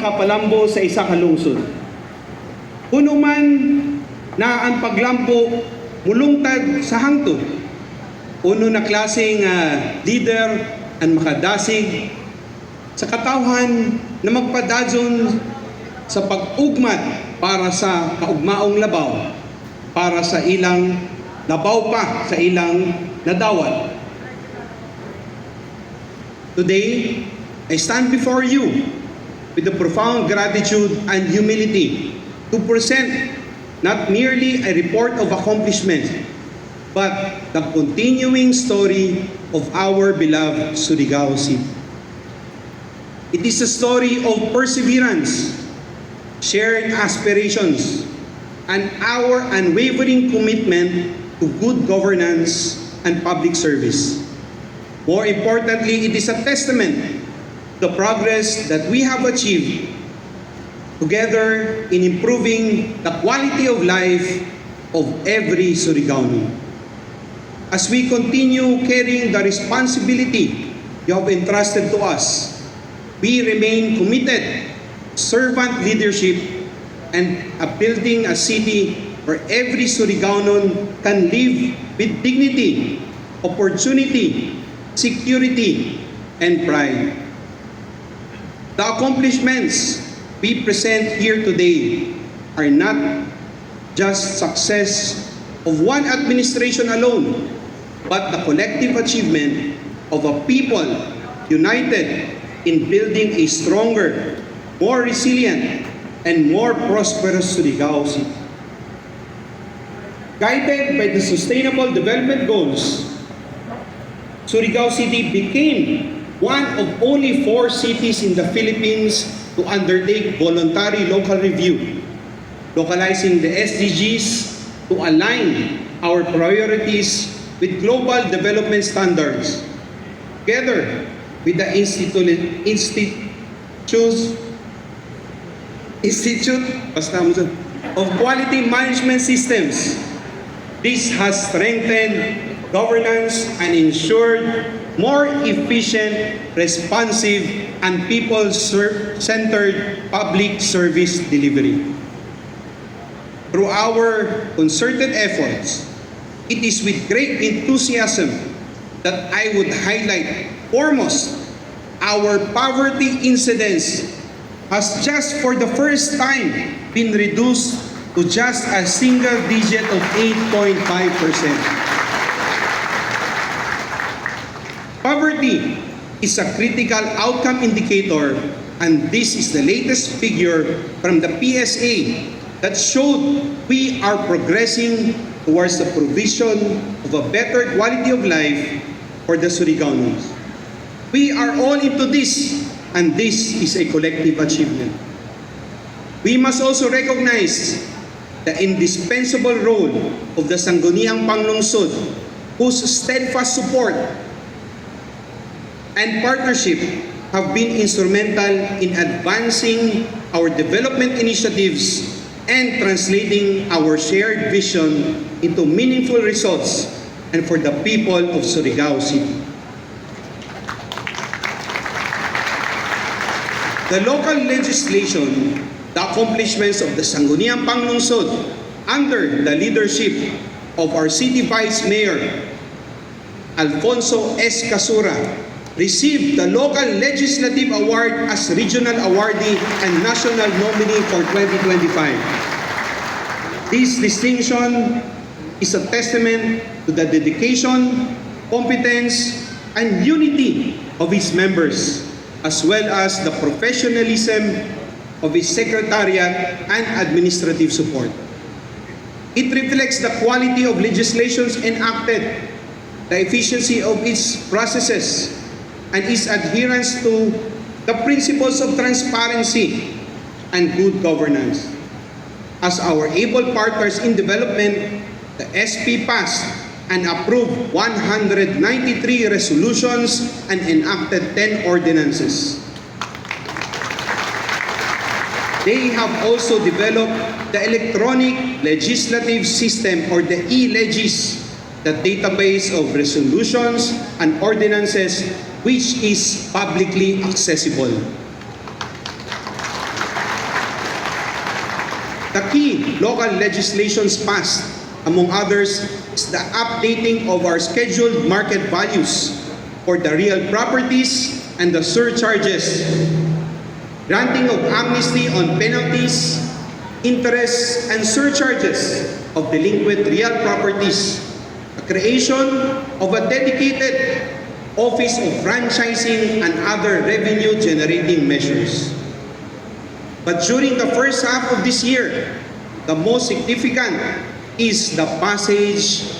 kapalambo sa isa ka lungsod. Kuno man na ang paglambo mulungtad sa hangtod, uno na klaseng leader ang makadasig sa katawhan na magpadadyon sa pag-ugmat para sa kaugmaong labaw, para sa ilang labaw pa sa ilang nadawat. Today, I stand before you with a profound gratitude and humility to present not merely a report of accomplishment, but the continuing story of our beloved Surigao City. It is a story of perseverance, shared aspirations, and our unwavering commitment to good governance and public service. More importantly, it is a testament to the progress that we have achieved together in improving the quality of life of every Surigaono. As we continue carrying the responsibility you have entrusted to us, we remain committed to servant leadership and building a city where every Surigaonon can live with dignity, opportunity, security, and pride. The accomplishments we present here today are not just success of one administration alone, but the collective achievement of a people united in building a stronger, more resilient, and more prosperous Surigao City. Guided by the Sustainable Development Goals, Surigao City became one of only 4 cities in the Philippines to undertake voluntary local review, localizing the SDGs to align our priorities with global development standards. Together with the Institute of Quality Management Systems, this has strengthened governance and ensured more efficient, responsive, and people-centered public service delivery. Through our concerted efforts, it is with great enthusiasm that I would highlight foremost our poverty incidence has just for the first time been reduced to just a single digit of 8.5%. Poverty is a critical outcome indicator, and this is the latest figure from the PSA that showed we are progressing towards the provision of a better quality of life for the Surigaonos. We are all into this, and this is a collective achievement. We must also recognize the indispensable role of the Sangguniang Panglungsod, whose steadfast support and partnership have been instrumental in advancing our development initiatives and translating our shared vision into meaningful results and for the people of Surigao City. The local legislation, the accomplishments of the Sangguniang Panglungsod under the leadership of our City Vice Mayor, Alfonso S. Casura, received the Local Legislative Award as Regional Awardee and National Nominee for 2025. This distinction is a testament to the dedication, competence, and unity of its members, as well as the professionalism of its secretariat and administrative support. It reflects the quality of legislations enacted, the efficiency of its processes, and its adherence to the principles of transparency and good governance. As our able partners in development, the SP passed and approved 193 resolutions and enacted 10 ordinances. They have also developed the electronic legislative system, or the e-Legis, the database of resolutions and ordinances which is publicly accessible. The key local legislations passed, among others, is the updating of our scheduled market values for the real properties and the surcharges, granting of amnesty on penalties, interests, and surcharges of delinquent real properties, the creation of a dedicated Office of Franchising and other revenue-generating measures. But during the first half of this year, the most significant is the passage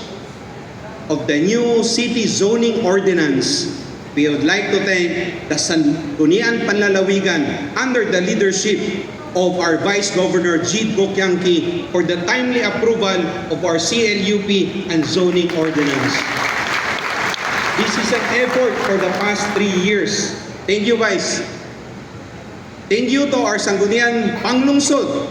of the new city zoning ordinance. We would like to thank the Sangguniang Panlalawigan under the leadership of our Vice Governor Jid Gokyangki for the timely approval of our CLUP and zoning ordinance. This is an effort for the past 3 years. Thank you, Vice. Thank you to our Sangguniang Panglungsod.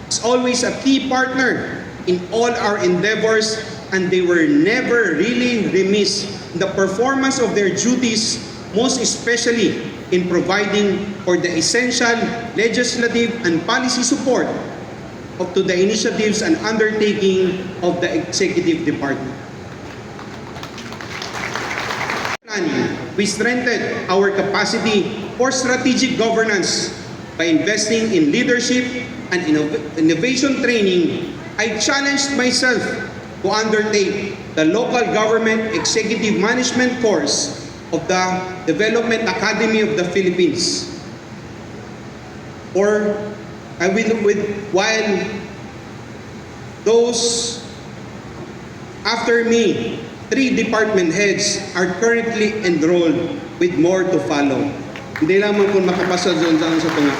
It's always a key partner in all our endeavors, and they were never really remiss in the performance of their duties, most especially in providing for the essential legislative and policy support to the initiatives and undertaking of the Executive Department. We strengthened our capacity for strategic governance by investing in leadership and innovation training. I challenged myself to undertake the Local Government Executive Management course of the Development Academy of the Philippines. While those after me, 3 department heads are currently enrolled with more to follow. Hindi lamang kung makapasa doon sa tunga.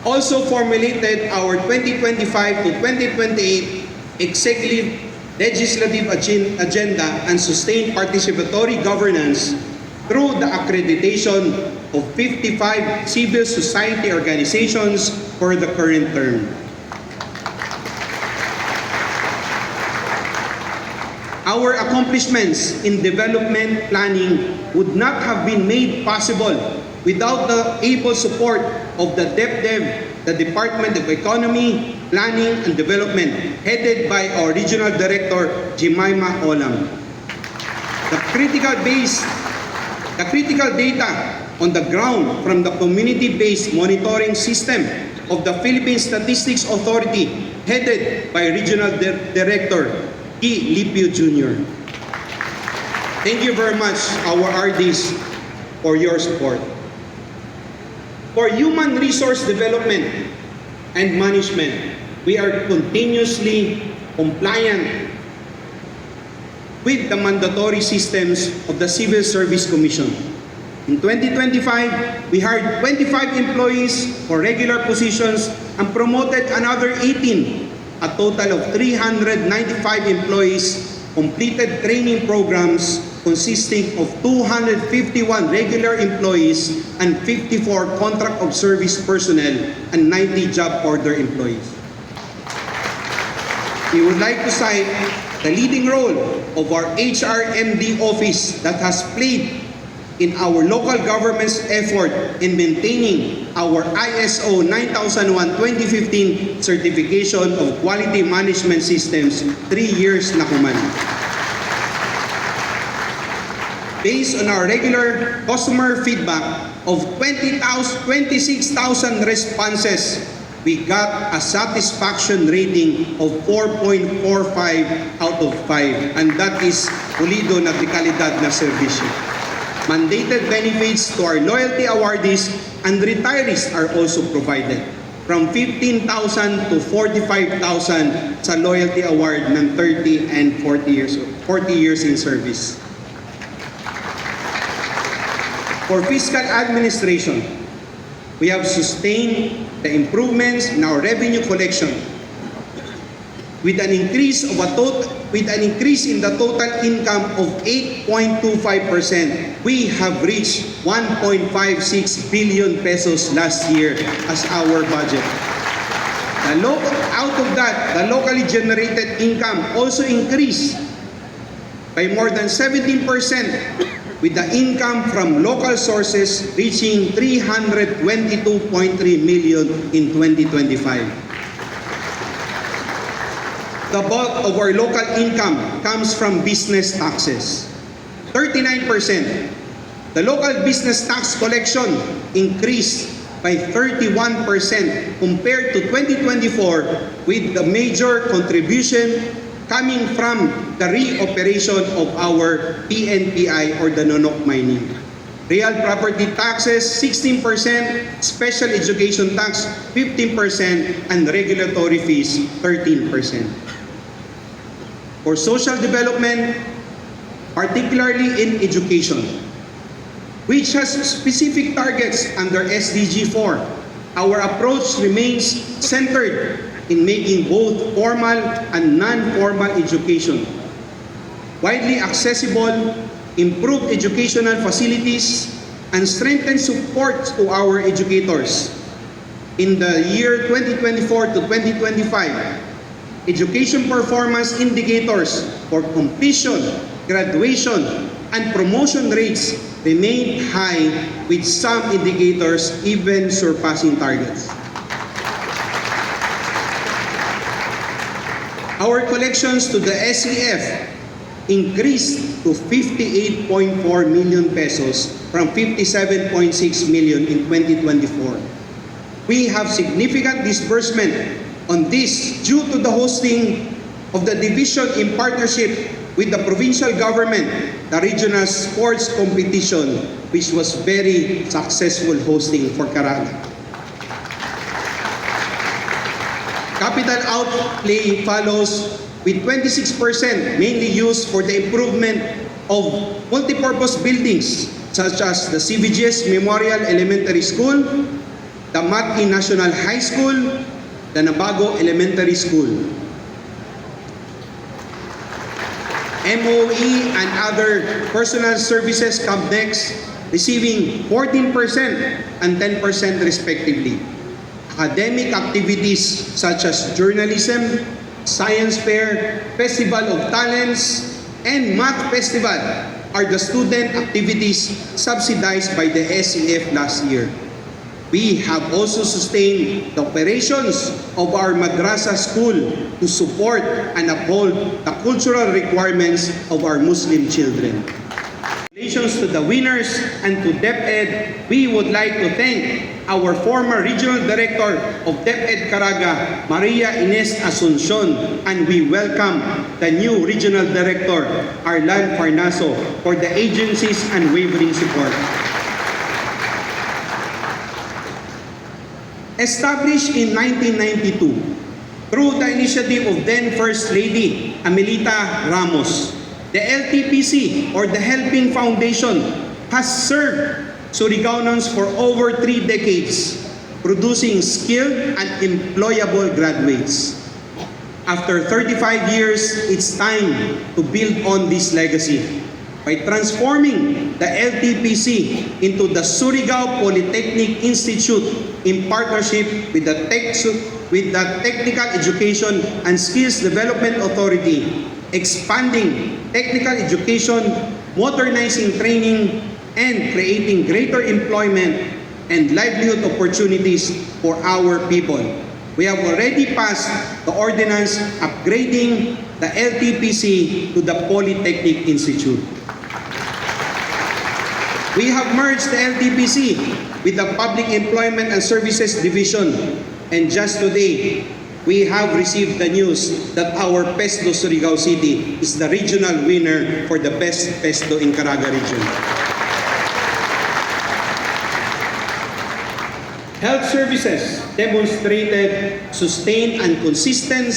Also formulated our 2025 to 2028 executive legislative agenda and sustained participatory governance through the accreditation of 55 civil society organizations for the current term. Our accomplishments in development planning would not have been made possible without the able support of the DepDev, the Department of Economy, Planning and Development, headed by our Regional Director, Jemima Olam. The critical data on the ground from the community-based monitoring system of the Philippine Statistics Authority, headed by Regional Director E. Lipio Jr. Thank you very much, our RDs, for your support. For human resource development and management, we are continuously compliant with the mandatory systems of the Civil Service Commission. In 2025, we hired 25 employees for regular positions and promoted another 18. A total of 395 employees completed training programs consisting of 251 regular employees and 54 contract of service personnel and 90 job order employees. We would like to cite the leading role of our HRMD office that has played in our local government's effort in maintaining our ISO 9001:2015 certification of quality management systems 3 years na kuman. Based on our regular customer feedback of 26,000 responses, we got a satisfaction rating of 4.45 out of 5, and that is pulido na dekalidad na serbisyo. Mandated benefits to our loyalty awardees and retirees are also provided, from 15,000 to 45,000 sa loyalty award ng 30 and 40 years in service. For fiscal administration, we have sustained the improvements in our revenue collection with an increase in the total income of 8.25%. We have reached 1.56 billion pesos last year as our budget. Out of that, the locally generated income also increased by more than 17% with the income from local sources reaching 322.3 million in 2025. The bulk of our local income comes from business taxes. 39%. The local business tax collection increased by 31% compared to 2024, with the major contribution coming from the reoperation of our PNPI or the Nonok mining. Real property taxes 16%, special education tax 15%, and regulatory fees 13%. For social development, particularly in education, which has specific targets under SDG 4, our approach remains centered in making both formal and non-formal education widely accessible, improve educational facilities, and strengthen support to our educators. In the year 2024 to 2025, education performance indicators for completion, graduation, and promotion rates remained high, with some indicators even surpassing targets. Our collections to the SEF increased to 58.4 million pesos from 57.6 million in 2024. We have significant disbursement on this due to the hosting of the division in partnership with the provincial government, the regional sports competition, which was very successful hosting for Caraga. Capital outlay follows with 26% mainly used for the improvement of multipurpose buildings such as the CVGS Memorial Elementary School, the Matki National High School, the Nabago Elementary School. MOE and other personal services come next, receiving 14% and 10% respectively. Academic activities such as journalism, science fair, festival of talents, and math festival are the student activities subsidized by the SEF last year. We have also sustained the operations of our madrasa school to support and uphold the cultural requirements of our Muslim children. Congratulations to the winners, and to DepEd, we would like to thank our former Regional Director of DepEd Caraga, Maria Ines Asuncion, and we welcome the new Regional Director, Arlan Farnaso, for the agency's unwavering support. Established in 1992 through the initiative of then First Lady Amelita Ramos, the LTPC or the Helping Foundation has served Surigaonans for over 3 decades, producing skilled and employable graduates. After 35 years, it's time to build on this legacy by transforming the LTPC into the Surigao Polytechnic Institute in partnership with the Technical Education and Skills Development Authority, expanding technical education, modernizing training, and creating greater employment and livelihood opportunities for our people. We have already passed the ordinance upgrading the LTPC to the Polytechnic Institute. We have merged the LTPC with the Public Employment and Services Division, and just today, we have received the news that our PESDO Surigao City is the regional winner for the best PESDO in Caraga region. Health services demonstrated sustained and consistent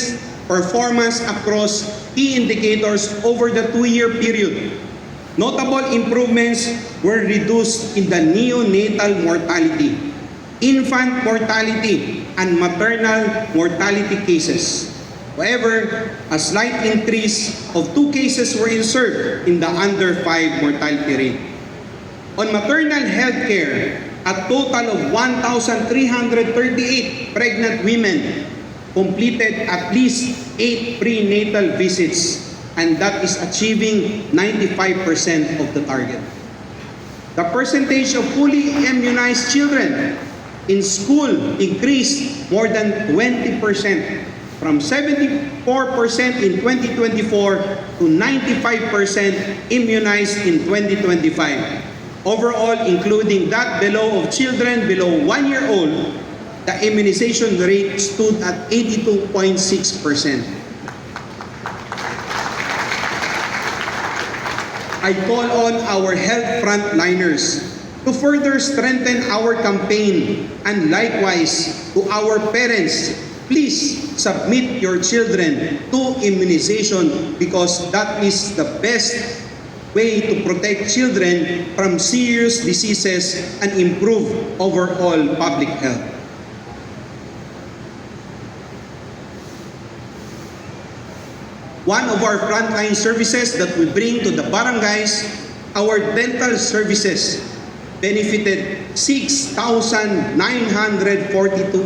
performance across key indicators over the 2-year period. Notable improvements were reduced in the neonatal mortality, infant mortality, and maternal mortality cases. However, a slight increase of 2 cases were observed in the under 5 mortality rate. On maternal health care, a total of 1,338 pregnant women completed at least 8 prenatal visits, and that is achieving 95% of the target. The percentage of fully immunized children in school increased more than 20%, from 74% in 2024 to 95% immunized in 2025. Overall, including that below of children below 1 year old, the immunization rate stood at 82.6%. I call on our health frontliners to further strengthen our campaign, and likewise to our parents, please submit your children to immunization because that is the best way to protect children from serious diseases and improve overall public health. One of our frontline services that we bring to the barangays, our dental services, benefited 6,942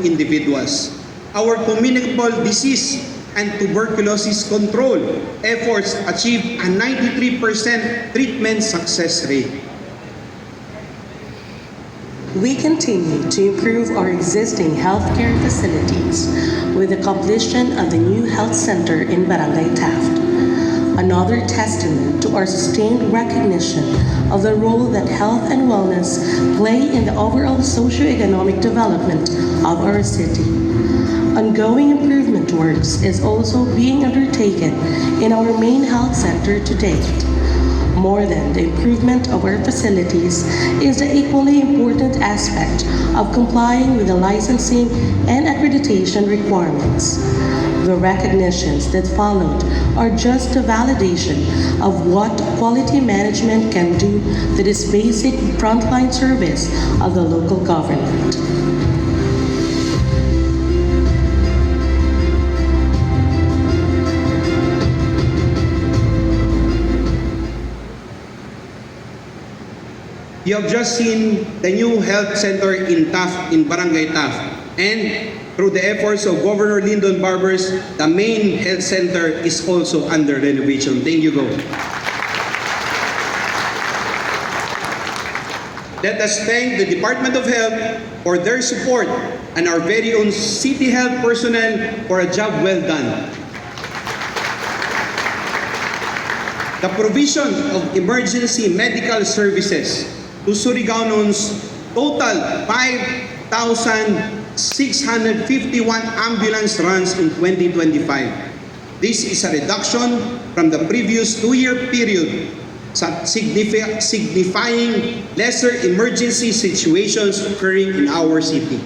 individuals. Our communicable disease and tuberculosis control efforts achieved a 93% treatment success rate. We continue to improve our existing healthcare facilities with the completion of the new health center in Barangay Taft. Another testament to our sustained recognition of the role that health and wellness play in the overall socio-economic development of our city. Ongoing improvement works is also being undertaken in our main health center to date. More than the improvement of our facilities is the equally important aspect of complying with the licensing and accreditation requirements. The recognitions that followed are just a validation of what quality management can do to this basic frontline service of the local government. You have just seen the new health center in Taft, in Barangay Taft. And through the efforts of Governor Lyndon Barbers, the main health center is also under renovation. Thank you, Go. Let us thank the Department of Health for their support and our very own city health personnel for a job well done. The provision of emergency medical services to Surigaonons total 5,651 ambulance runs in 2025. This is a reduction from the previous 2-year period, signifying lesser emergency situations occurring in our city.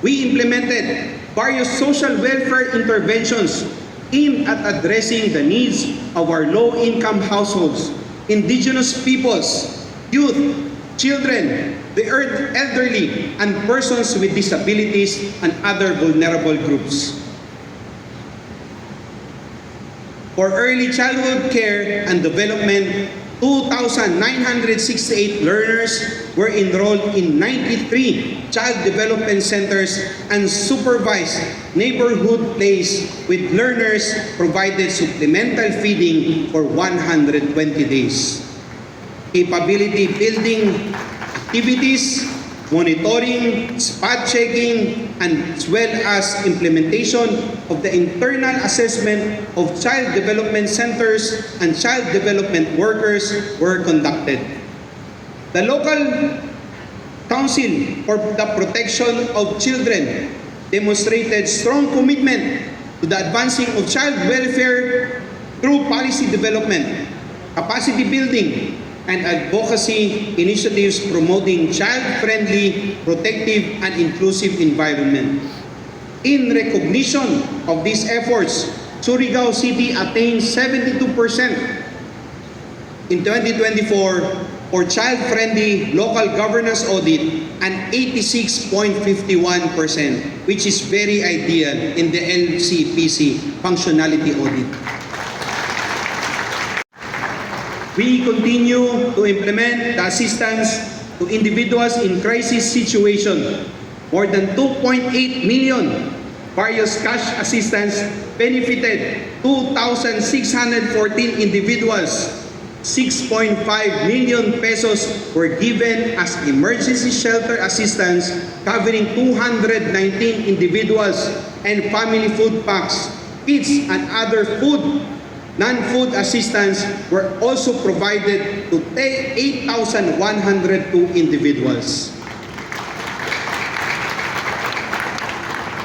We implemented various social welfare interventions aimed at addressing the needs of our low-income households, indigenous peoples, youth, children, the elderly, and persons with disabilities and other vulnerable groups. For early childhood care and development, 2,968 learners were enrolled in 93 child development centers and supervised neighborhood plays with learners provided supplemental feeding for 120 days. Capability building activities, monitoring, spot checking, and as well as implementation of the internal assessment of child development centers and child development workers were conducted. The local Council for the Protection of Children demonstrated strong commitment to the advancing of child welfare through policy development, capacity building, and advocacy initiatives promoting child-friendly, protective, and inclusive environment. In recognition of these efforts, Surigao City attained 72% in 2024 for child-friendly local governance audit and 86.51%, which is very ideal in the LCPC functionality audit. We continue to implement the assistance to individuals in crisis situation. More than 2.8 million various cash assistance benefited 2,614 individuals 6.5 million pesos were given as emergency shelter assistance covering 219 individuals and family food packs, kits, and other non-food assistance were also provided to 8,102 individuals.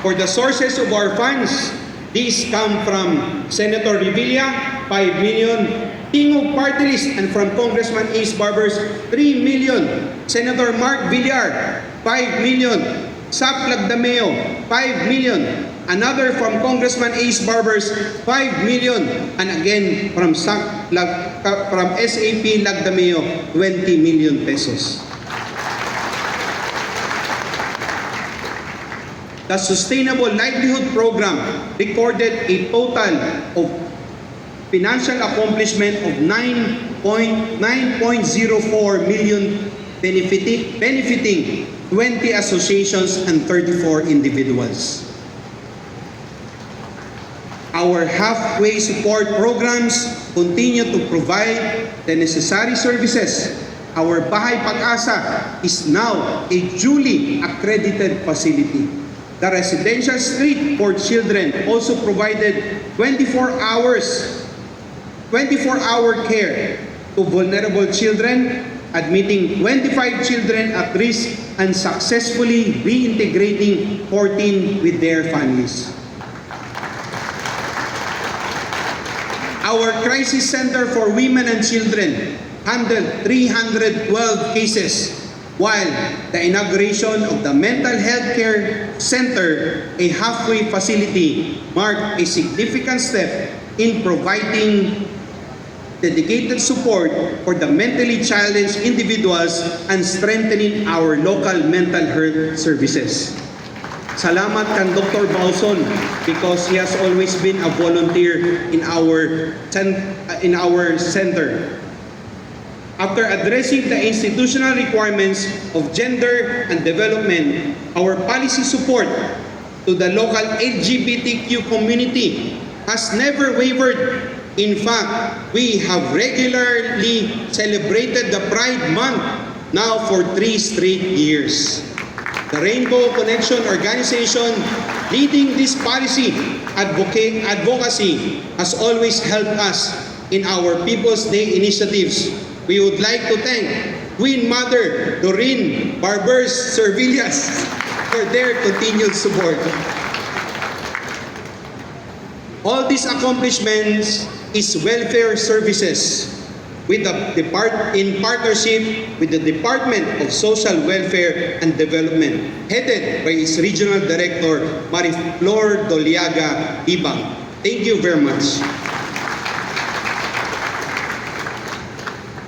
For the sources of our funds, these come from Senator Revilla, 5 million, Tingog Party List, and from Congressman Ace Barbers, 3 million, Senator Mark Villar, 5 million, Sap Lagdameo, 5 million, another from Congressman Ace Barbers, 5 million, and again from SAP Lagdameo, 20 million pesos. The Sustainable Livelihood Program recorded a total of financial accomplishment of 9.04 million benefiting 20 associations and 34 individuals. Our halfway support programs continue to provide the necessary services. Our Bahay Pag-asa is now a duly accredited facility. The residential street for children also provided 24-hour care to vulnerable children, admitting 25 children at risk and successfully reintegrating 14 with their families. Our Crisis Center for Women and Children handled 312 cases, while the inauguration of the Mental Health Care Center, a halfway facility, marked a significant step in providing dedicated support for the mentally challenged individuals and strengthening our local mental health services. Salamat kan Dr. Bauson because he has always been a volunteer in our center. After addressing the institutional requirements of gender and development, our policy support to the local LGBTQ community has never wavered. In fact, we have regularly celebrated the Pride Month now for 3 straight years. The Rainbow Connection organization leading this policy advocacy has always helped us in our People's Day initiatives. We would like to thank Queen Mother Doreen Barbers Servillas for their continued support. All these accomplishments is welfare services with in partnership with the Department of Social Welfare and Development, headed by its Regional Director, Mariflor Doliaga Ibang. Thank you very much.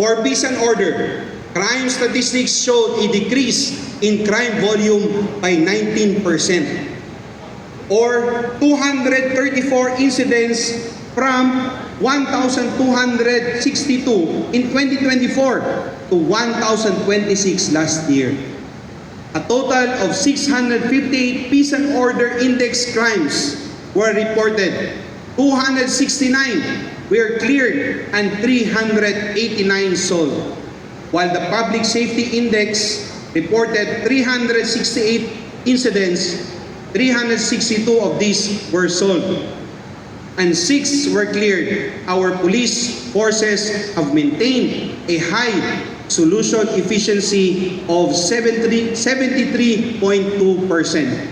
For peace and order, crime statistics showed a decrease in crime volume by 19%, or 234 incidents from 1,262 in 2024 to 1,026 last year. A total of 658 peace and order index crimes were reported, 269 were cleared, and 389 solved, while the Public Safety Index reported 368 incidents, 362 of these were solved, and 6 were cleared. Our police forces have maintained a high solution efficiency of 73.2%.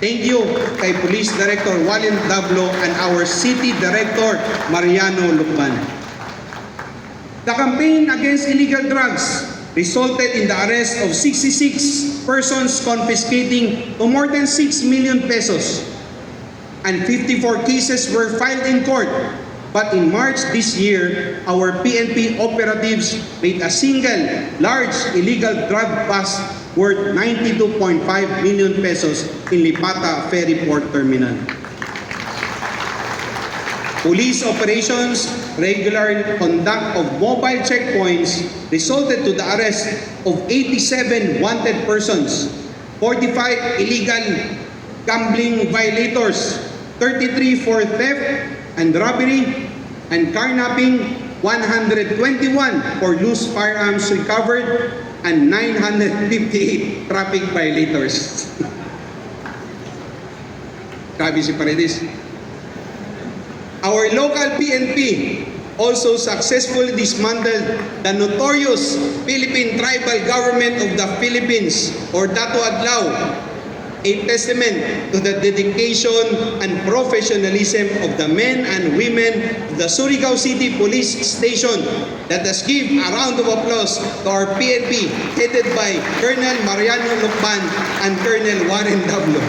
Thank you kay Police Director Walin Dablo and our City Director Mariano Lucban. The campaign against illegal drugs resulted in the arrest of 66 persons, confiscating to more than 6 million pesos, and 54 cases were filed in court. But in March this year, our PNP operatives made a single large illegal drug bust worth 92.5 million pesos in Lipata Ferry Port Terminal. Police operations, regular conduct of mobile checkpoints resulted to the arrest of 87 wanted persons, 45 illegal gambling violators, 33 for theft and robbery and carnapping, 121 for loose firearms recovered, and 958 traffic violators. Grabe si Paredes. Our local PNP also successfully dismantled the notorious Philippine Tribal Government of the Philippines, or Dato Adlaw, a testament to the dedication and professionalism of the men and women of the Surigao City Police Station. Let us give a round of applause to our PNP headed by Colonel Mariano Lucban and Colonel Warren Dablo.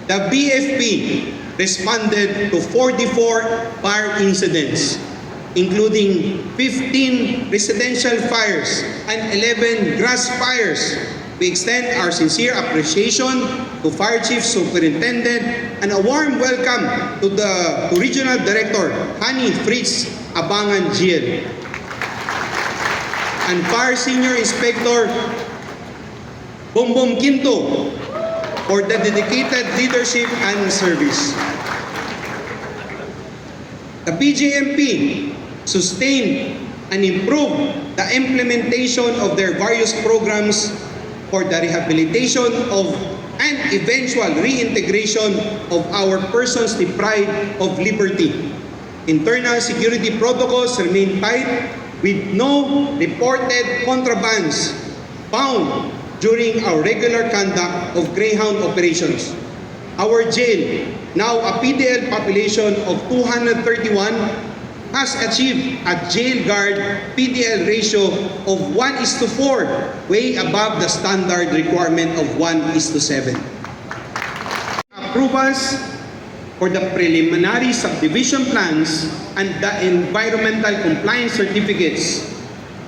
The BFP responded to 44 fire incidents, including 15 residential fires and 11 grass fires. We extend our sincere appreciation to Fire Chief Superintendent and a warm welcome to Regional Director Hani Fritz Abangan GL and Fire Senior Inspector Bombom Quinto for the dedicated leadership and service. The PJMP sustained and improved the implementation of their various programs for the rehabilitation of and eventual reintegration of our persons deprived of liberty. Internal security protocols remain tight with no reported contrabands found during our regular conduct of Greyhound operations. Our jail, now a PDL population of 231, has achieved a jail guard PDL ratio of 1:4, way above the standard requirement of 1:7. Approvals for the preliminary subdivision plans and the environmental compliance certificates.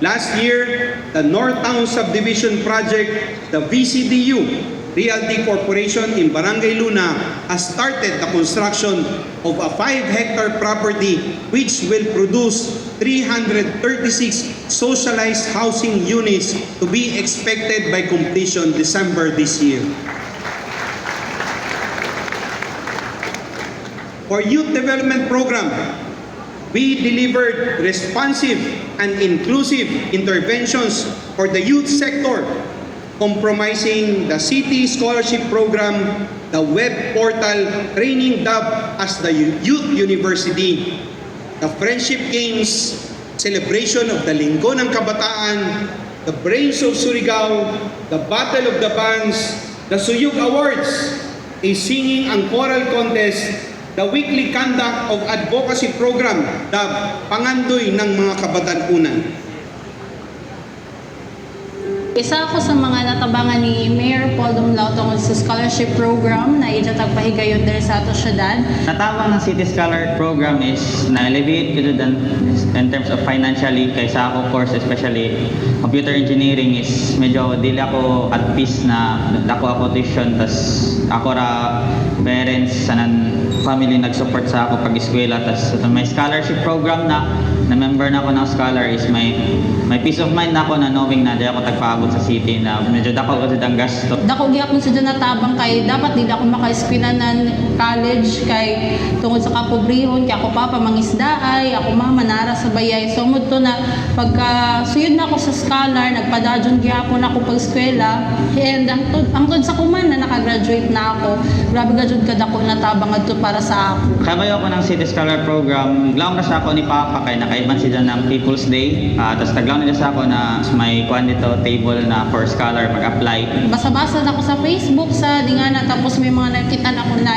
Last year, the North Town Subdivision Project, the VCDU, Realty Corporation in Barangay Luna, has started the construction of a 5-hectare property which will produce 336 socialized housing units to be expected by completion December this year. For Youth Development Program, we delivered responsive and inclusive interventions for the youth sector, comprising the City Scholarship Program, the web portal training dubbed as the Youth University, the Friendship Games, celebration of the Linggo ng Kabataan, the Brains of Surigao, the Battle of the Bands, the Suyug Awards, a singing and choral contest, the weekly conduct of advocacy program, the Pangandoy ng mga Kabatanunan. Isa ako sa mga natabangan ni Mayor Paul Dumlao tungkol sa scholarship program na itatagpahigayon dahil sa ato syudad. Natabang ng City Scholar Program is na-elevate ko doon in terms of financially kaysa ako course, especially computer engineering is medyo dili ako at peace na dako ako tuition, tas ako ra parents sanan family nag-support sa ako pag-eskwela, tas may scholarship program na member na ako ng scholar is may peace of mind na ako na knowing na di ako tagpaabot sa city na medyo dako ko ang gasto. Dako gyapon sa natabang kay dapat dili ako maka-eskwela ng college kay tungod sa kapobrehon kay ako papa mangisdaay, ako mama nara sa bayay. So mudto na pagka suyod na ako sa scholar, nagpadadyon gyapon ako pag-eskwela, and angtod sa kuman na nakagraduate na ako. Grabe gajud kadako natabang adto para sa ako. Kabayo ako ng City Scholar Program, glaw na sa ako ni Papa kay nakaiban sila ng People's Day. Tapos taglaw nila sa ako na may kuan dito table na for scholar mag-apply. Basa-basa na ako sa Facebook sa dingana, tapos may mga nakita na ako na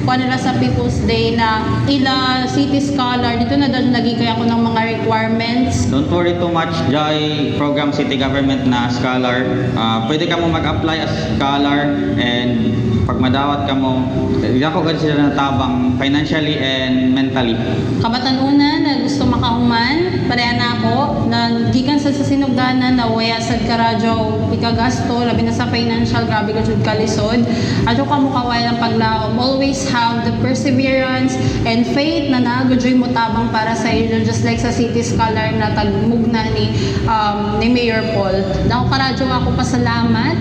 kuan nila sa People's Day na ila City Scholar. Dito na dahil nagigay ako ng mga requirements. Don't worry too much, Joy Program City Government na scholar. Pwede ka mo mag-apply as scholar, and pag madawat ka mo, hindi ako ganun sila natabang financially and mentally. Kabatanunan na gusto makahuman, pareha na ako, na gikan sa sinugdanan na waya sa karadyo, ikagasto, labi na sa financial, grabe ka jud kalisod. Adyo ka mo kaway ang paglaom. Always have the perseverance and faith na naagudyoy mo tabang para sa iyo, just like sa City Scholar na tagmugna ni Mayor Paul. Dako karadyo ako pasalamat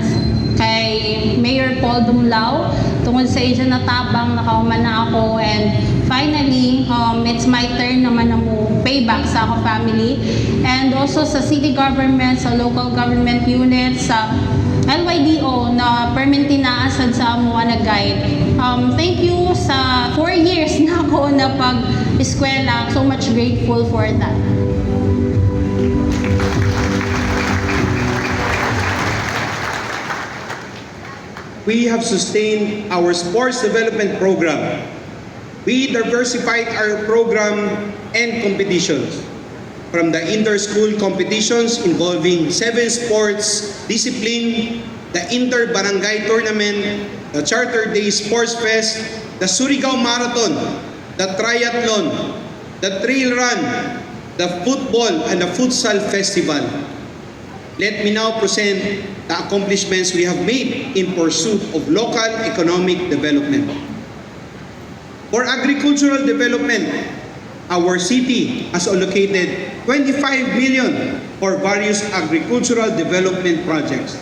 kay Mayor Paul Dumlao tungod sa iyo na tabang nakahuman na ako, and finally, it's my turn naman na mo payback sa ako family. And also sa city government, sa local government units, sa LYDO na permanent naasad sa amuha na guide. Thank you sa 4 years na ako na pag-eskwela. So much grateful for that. We have sustained our sports development program. We diversified our program and competitions. From the inter-school competitions involving 7 sports discipline, the inter-barangay tournament, the Charter Day Sports Fest, the Surigao Marathon, the Triathlon, the Trail Run, the Football, and the Futsal Festival. Let me now present the accomplishments we have made in pursuit of local economic development. For agricultural development, our city has allocated 25 million for various agricultural development projects.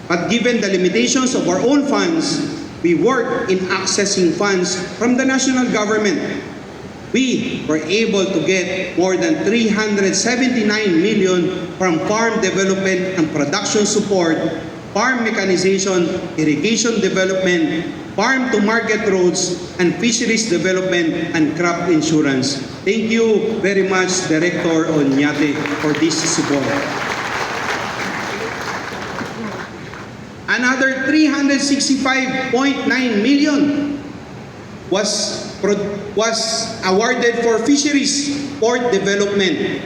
But given the limitations of our own funds, we work in accessing funds from the national government. We were able to get more than 379 million from farm development and production support, farm mechanization, irrigation development, farm-to-market roads, and fisheries development and crop insurance. Thank you very much, Director Onyate, for this support. Another 365.9 million was awarded for fisheries port development,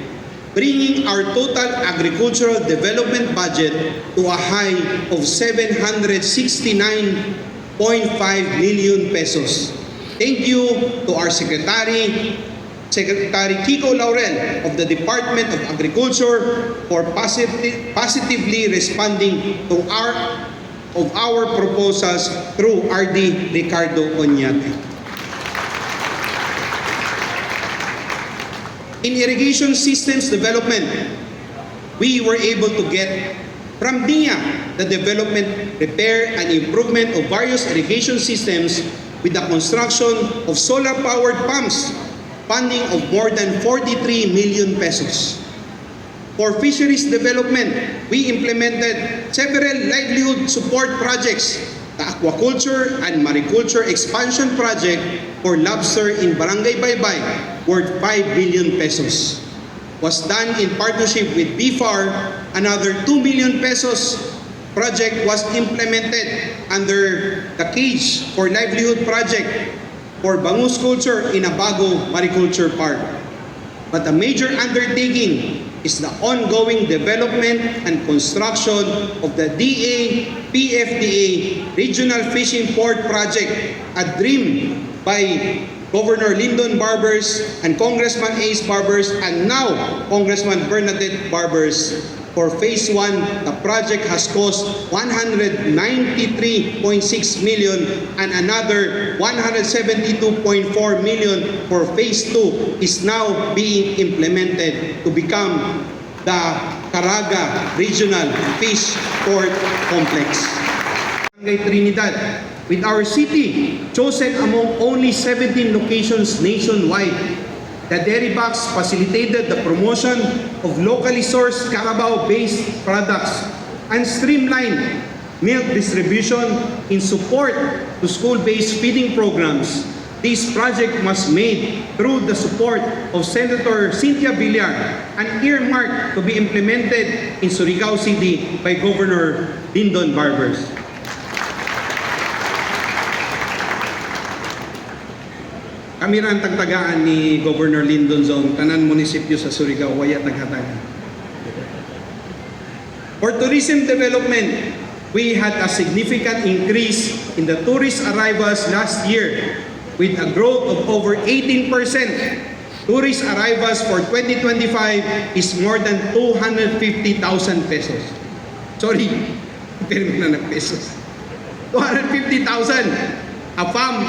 bringing our total agricultural development budget to a high of 769.5 million pesos. Thank you to our Secretary Kiko Laurel of the Department of Agriculture for positively responding to our proposals through RD Ricardo Onyate. In irrigation systems development, we were able to get from DIA the development, repair, and improvement of various irrigation systems with the construction of solar-powered pumps, funding of more than 43 million pesos. For fisheries development, we implemented several livelihood support projects, the aquaculture and mariculture expansion project for lobster in Barangay Baybay, worth 5 billion pesos. Was done in partnership with BFAR. Another 2 million pesos project was implemented under the Cage for Livelihood project for bangus culture in Abago Mariculture Park. But a major undertaking is the ongoing development and construction of the DA-PFDA Regional Fishing Port Project, a dream by Governor Lyndon Barbers and Congressman Ace Barbers, and now Congressman Bernadette Barbers. For Phase 1, the project has cost 193.6 million and another 172.4 million for Phase 2 is now being implemented to become the Caraga Regional Fish Port Complex. Barangay Trinidad, with our city chosen among only 17 locations nationwide, the Dairy Box facilitated the promotion of locally sourced Carabao-based products and streamlined milk distribution in support to school-based feeding programs. This project was made through the support of Senator Cynthia Villar and earmarked to be implemented in Surigao City by Governor Lyndon Barbers. Kami ran tagtagaan ni Governor Lyndon Zone, tanan munisipyo sa Surigao, waya taghatagan. For tourism development, we had a significant increase in the tourist arrivals last year with a growth of over 18%. Tourist arrivals for 2025 is more than 250,000 pesos. Sorry, pero na nagpesos. 250,000. A FAM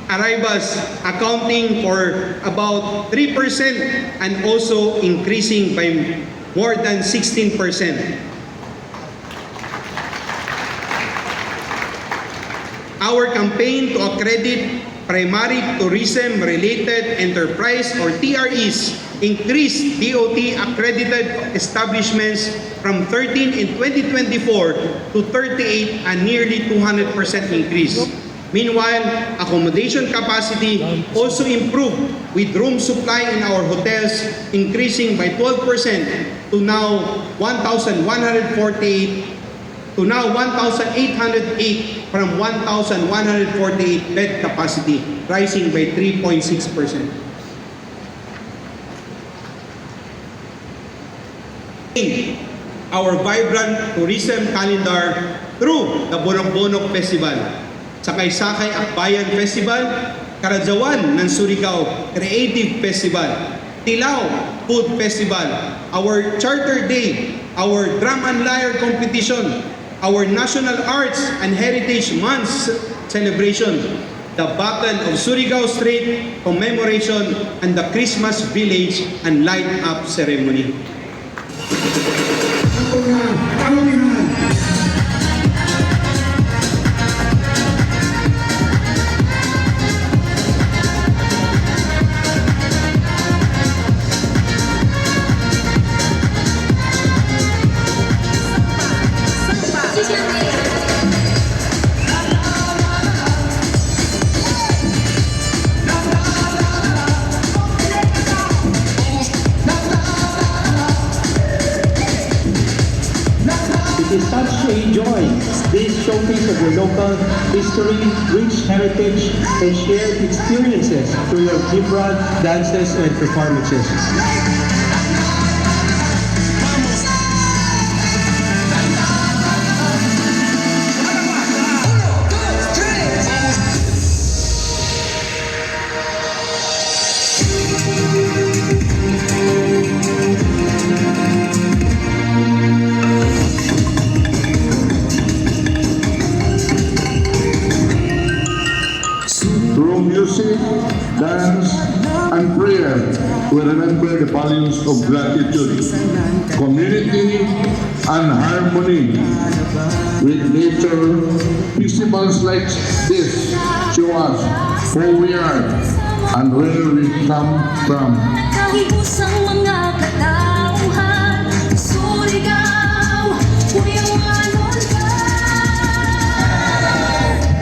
arrivals accounting for about 3% and also increasing by more than 16%. Our campaign to accredit primary tourism-related enterprise or TREs increased DOT accredited establishments from 13 in 2024 to 38, a nearly 200% increase. Meanwhile, accommodation capacity also improved with room supply in our hotels increasing by 12% to now 1,808 from 1,148 bed capacity, rising by 3.6%. Our vibrant tourism calendar through the Bonok-Bonok Festival, Sakay-Sakay Akbayan Festival, Karadzawan ng Surigao Creative Festival, Tilaw Food Festival, our Charter Day, our Drum and Lyre Competition, our National Arts and Heritage Month celebration, the Battle of Surigao Street commemoration, and the Christmas Village and Light Up Ceremony. It is such a joy, this showcase of your local history, rich heritage, and shared experiences through your vibrant dances and performances. Through music, dance, and prayer, we remember the values of gratitude, community, and harmony with nature. Festivals like this show us who we are and where we come from. Kahigusang mga katauhan, Surigao, Puyawanon ka.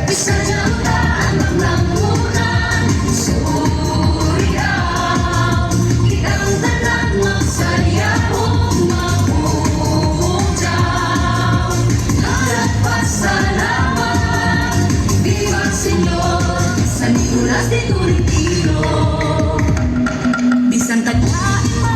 Isadyaw ka ang maglamunan, Surigao. Kitang tanan magsayahong mapupuntaw. Harap pasalamat, Viva Señor, San Nicolas de Tolentino.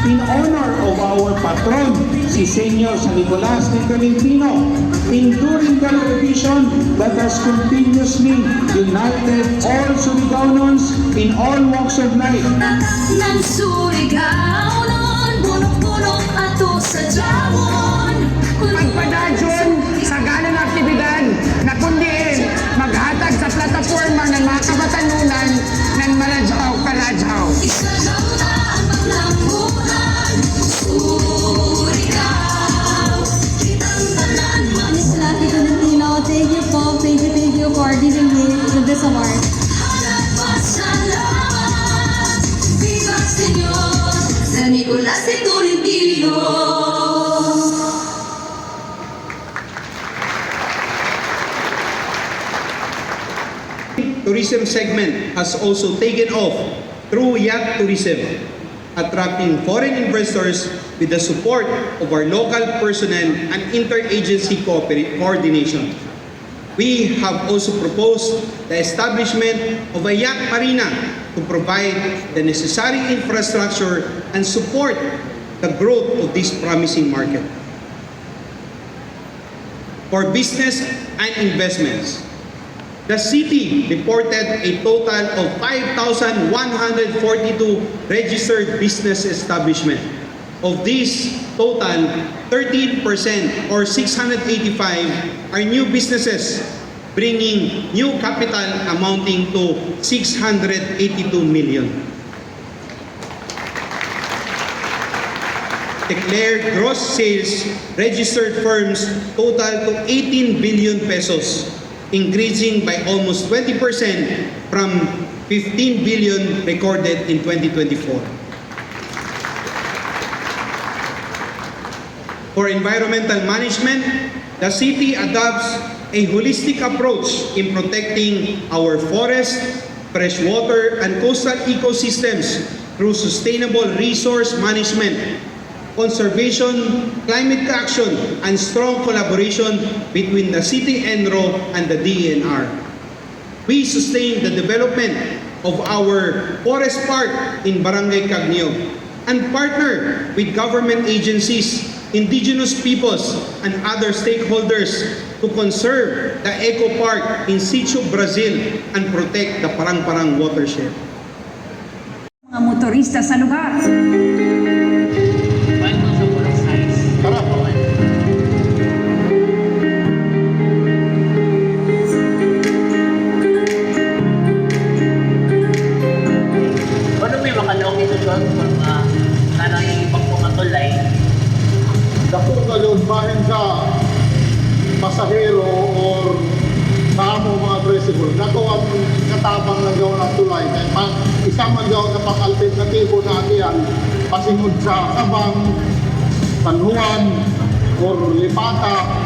In honor of our patron, si Senyor San Nicolas de Tolentino, enduring television that has continuously united all Surigaonons in all walks of life. Tatak ng Surigao nun, bunok-bunok ato sa Jawon. Pagpadadyon sa ganang aktibidad na kundiin maghatag sa plataforma ng mga kabatanunan ng Maradyaw-Karadyaw. Isa daw na ang paglamunan, Surigao. Kitang tanan Miss Lucky Tolentino, thank you for giving me this award. Harap pasalamat, Viva Señor, San Nicolas de Tolentino. Tourism segment has also taken off through yacht tourism, attracting foreign investors with the support of our local personnel and interagency coordination. We have also proposed the establishment of a yacht marina to provide the necessary infrastructure and support the growth of this promising market. For business and investments, the city reported a total of 5,142 registered business establishments. Of these total, 13% or 685 are new businesses, bringing new capital amounting to 682 million. Declared gross sales registered firms total to 18 billion pesos, increasing by almost 20% from 15 billion recorded in 2024. For environmental management, the city adopts a holistic approach in protecting our forests, freshwater, and coastal ecosystems through sustainable resource management, conservation, climate action, and strong collaboration between the City Enro and the DENR. We sustain the development of our forest park in Barangay Cagniog and partner with government agencies, indigenous peoples, and other stakeholders to conserve the Eco Park in Sitio Brazil and protect the Parang-Parang watershed. Mga motorista sa lugar. Ano may makalong ito doon kung nanang ibang pumatulay? Dako ka yun, bahin ka pasahero or kaamo mga tricycle. Dako ang katabang ng gawin ng tulay. Kaya isang man gawin na pang-alternatibo natin yan, pasingod sa Sabang, San Juan, or Lipata.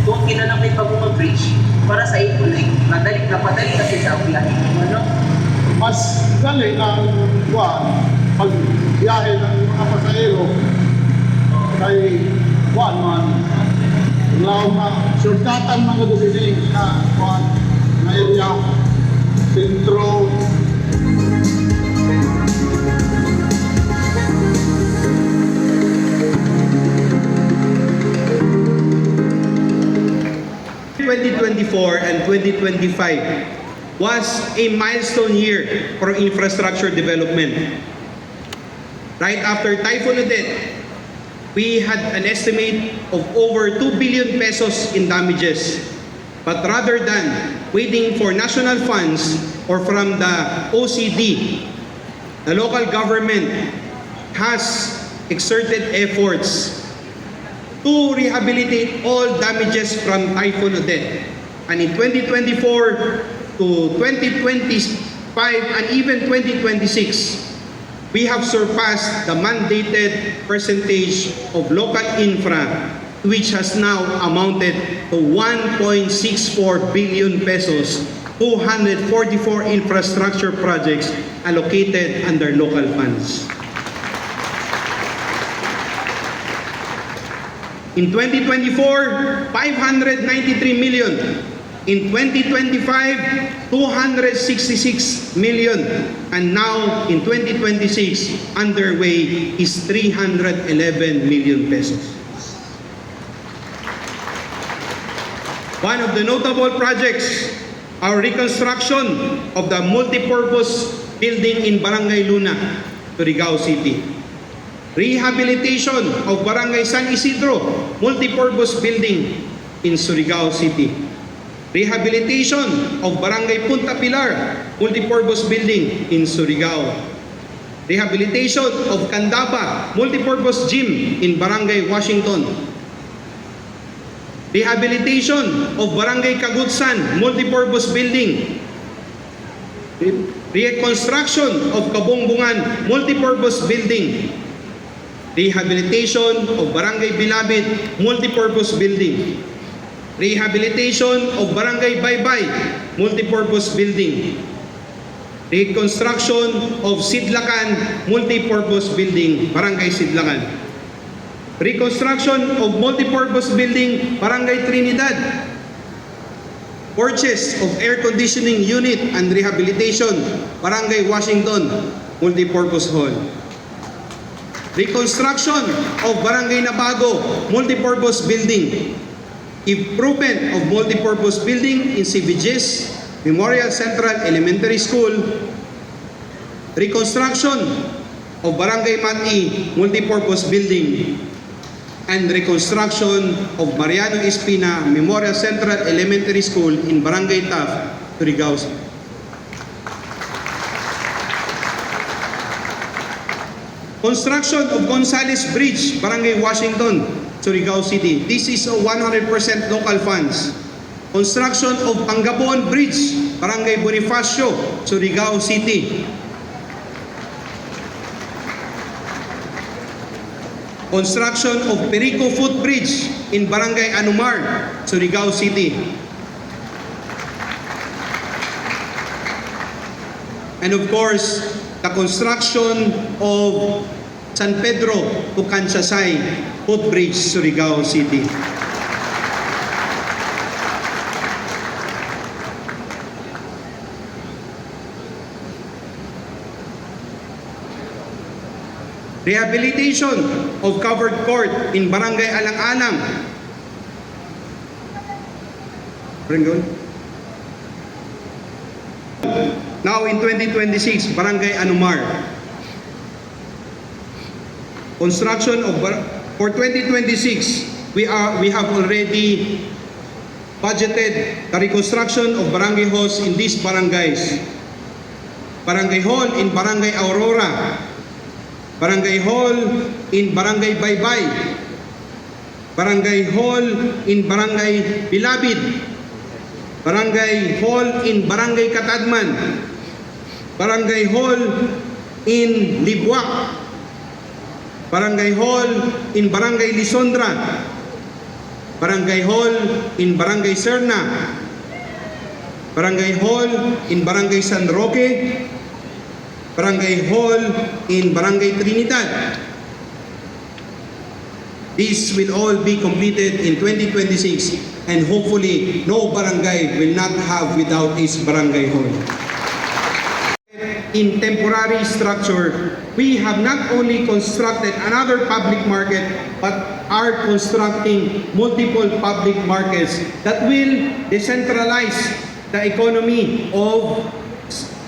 Kung kinalapit pa mo mag-bridge para sa ipulay, madali kasi sa biyahe. Ano? Mas dali ng pagbiyahe ng mga pasahero kay Juan man. Law na shortcutan mga dusinig na na area, sentro. ...2024 and 2025 was a milestone year for infrastructure development. Right after Typhoon Odette, we had an estimate of over 2 billion pesos in damages. But rather than waiting for national funds or from the OCD, the local government has exerted efforts to rehabilitate all damages from Typhoon Odette. And in 2024 to 2025 and even 2026, we have surpassed the mandated percentage of local infra, which has now amounted to 1.64 billion pesos, 244 infrastructure projects allocated under local funds. In 2024, 593 million. In 2025, 266 million. And now, in 2026, underway is 311 million pesos. One of the notable projects, our reconstruction of the multipurpose building in Barangay Luna, Surigao City. Rehabilitation of Barangay San Isidro multipurpose building in Surigao City. Rehabilitation of Barangay Punta Pilar multipurpose building in Surigao. Rehabilitation of Candaba multipurpose gym in Barangay Washington. Rehabilitation of Barangay Kagutsan multipurpose building. Reconstruction of Kabungbungan multipurpose building. Rehabilitation of Barangay Bilabid multipurpose building. Rehabilitation of Barangay Baybay multipurpose building. Reconstruction of Sidlakan multipurpose building, Barangay Sidlakan. Reconstruction of multipurpose building, Barangay Trinidad. Purchase of air conditioning unit and rehabilitation, Barangay Washington multipurpose hall. Reconstruction of Barangay Nabago multipurpose building. Improvement of multipurpose building in CBGS, Memorial Central Elementary School. Reconstruction of Barangay Mati multipurpose building. And reconstruction of Mariano Espina Memorial Central Elementary School in Barangay Taf, Surigao. Construction of Gonzales Bridge, Barangay Washington, Surigao City. This is a 100% local funds. Construction of Pangabon Bridge, Barangay Bonifacio, Surigao City. Construction of Perico Footbridge in Barangay Anumar, Surigao City. And of course, the construction of San Pedro to Kansasay Footbridge, Surigao City. Rehabilitation of covered court in Barangay Alang-Alang. Now in 2026, Barangay Anumar. Construction of for 2026, we have already budgeted the reconstruction of barangay halls in these barangays. Barangay Hall in Barangay Aurora. Barangay Hall in Barangay Baybay, Barangay Hall in Barangay Bilabid, Barangay Hall in Barangay Katadman, Barangay Hall in Libuak, Barangay Hall in Barangay Lisondra, Barangay Hall in Barangay Serna, Barangay Hall in Barangay San Roque, Barangay Hall in Barangay Trinidad. This will all be completed in 2026 and hopefully no barangay will not have without its barangay hall. In temporary structure, we have not only constructed another public market but are constructing multiple public markets that will decentralize the economy of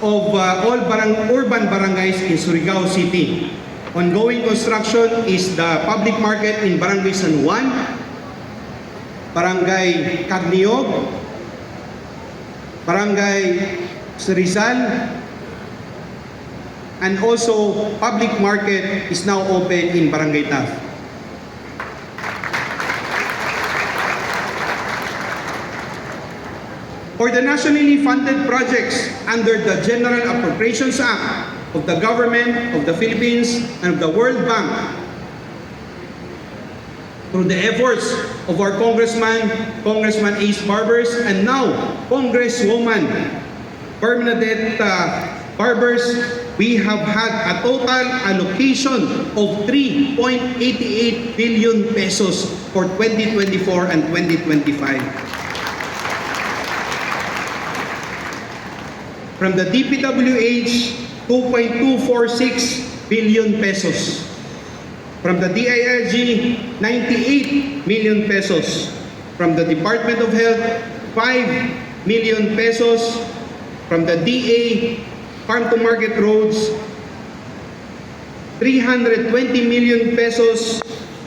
all urban barangays in Surigao City. Ongoing construction is the public market in Barangay San Juan, Barangay Cagniog, Barangay Rizal, and also public market is now open in Barangay Taft. For the nationally funded projects under the General Appropriations Act of the Government of the Philippines and of the World Bank, through the efforts of our Congressman Ace Barbers, and now Congresswoman Bernadette Barbers, we have had a total allocation of 3.88 billion pesos for 2024 and 2025. From the DPWH, 2.246 billion pesos. From the DILG, 98 million pesos. From the Department of Health, 5 million pesos. From the DA, Farm to Market Roads, 320 million pesos.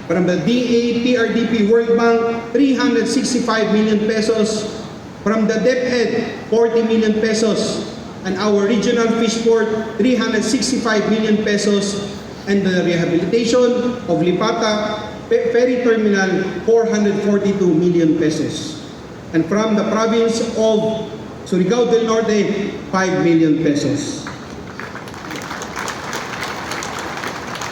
From the DA, PRDP World Bank, 365 million pesos. From the DepEd, 40 million pesos. And our regional fish port, 365 million pesos, and the rehabilitation of Lipata Ferry Terminal, 442 million pesos. And from the province of Surigao del Norte, 5 million pesos.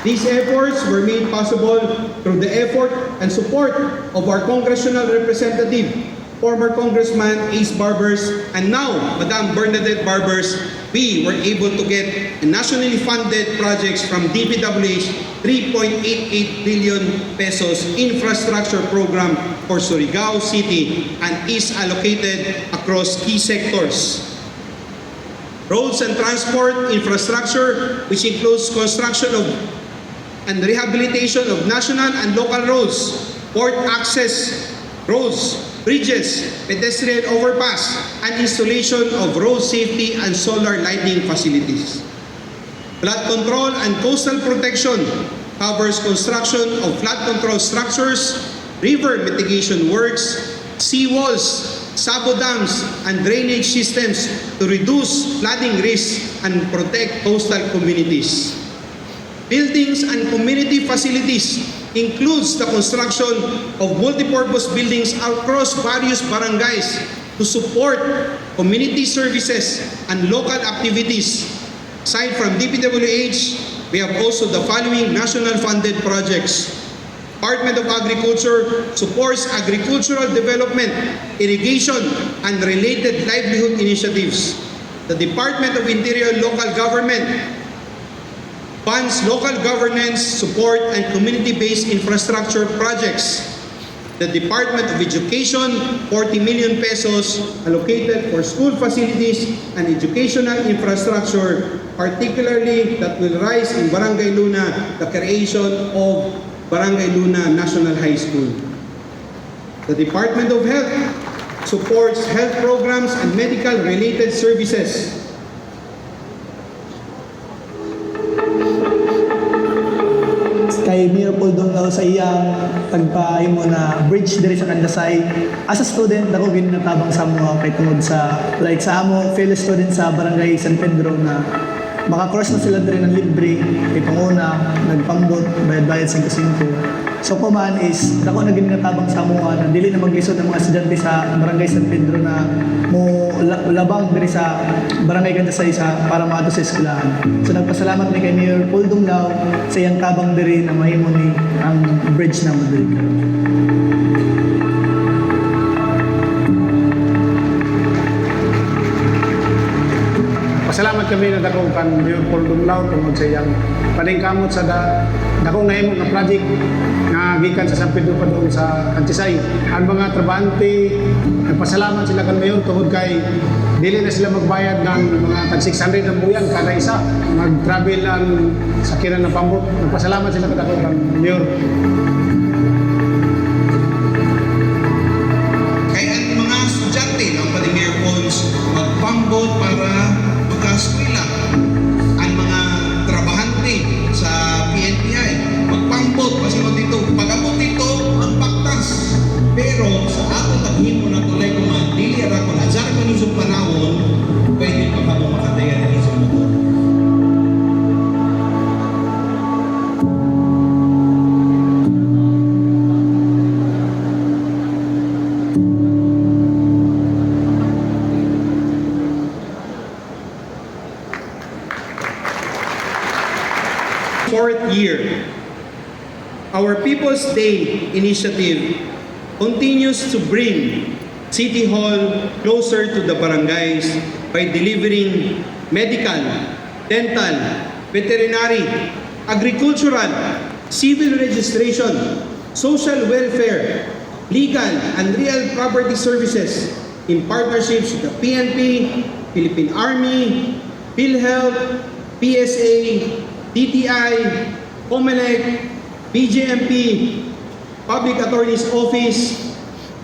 These efforts were made possible through the effort and support of our congressional representative, former Congressman Ace Barbers, and now Madam Bernadette Barbers. We were able to get a nationally funded projects from DPWH, 3.88 billion pesos infrastructure program for Surigao City and is allocated across key sectors. Roads and transport infrastructure, which includes construction of and rehabilitation of national and local roads, port access roads, bridges, pedestrian overpass, and installation of road safety and solar lighting facilities. Flood control and coastal protection covers construction of flood control structures, river mitigation works, seawalls, sabo dams, and drainage systems to reduce flooding risks and protect coastal communities. buildings and community facilities includes the construction of multipurpose buildings across various barangays to support community services and local activities. Aside from DPWH, we have also the following national funded projects. Department of Agriculture supports agricultural development, irrigation, and related livelihood initiatives. The Department of Interior Local Government funds local governance, support, and community-based infrastructure projects. The Department of Education, 40 million pesos allocated for school facilities and educational infrastructure, particularly that will rise in Barangay Luna, the creation of Barangay Luna National High School. The Department of Health supports health programs and medical-related services. Kay Mayor Paul Donglao sa iyang pagpaimo na bridge diri sa Kandasay. As a student, ako ginatabang sa mga kay tungod sa like sa amo fellow student sa Barangay San Pedro na maka-cross na sila diri ng libre kay panguna nagpambot bayad-bayad 5-5. So po man is ako na ginatabang sa mga na dili na maglisod ng mga estudyante sa Barangay San Pedro na mo labang diri sa Barangay Kandasay sa para maato sa eskwelahan. So nagpasalamat ni kay Mayor Paul Donglao sa iyang tabang diri na mahimo ni ang bridge na diri. Pasalamat kami na dako kan Mayor Paul Donglao tungod sa iyang paningkamot sa dako nga imong nga project nga gikan sa San Pedro padung sa Antisay. Ang mga trabahante nagpasalamat sila kan Mayor tungod kay dili na sila magbayad ng mga tag 600 ang buyan kada isa mag-travel ang sakiran ng pambot. Nagpasalamat sila kan dako kan Mayor. Kaya ang mga estudyante ng Mayor Pauls magpambot para magka-eskwela. Ang mga trabahante sa PNPI magpambot kasi dito pag-abot dito ang baktas. Pero sa ato taghimo na tulay ko man dili ra ko azar man sa panahon pwede pa kamo makadayan sa motor. Fourth year, our People's Day initiative continues to bring City Hall closer to the barangays by delivering medical, dental, veterinary, agricultural, civil registration, social welfare, legal and real property services in partnerships with the PNP, Philippine Army, PhilHealth, PSA, DTI, COMELEC, BJMP, Public Attorney's Office,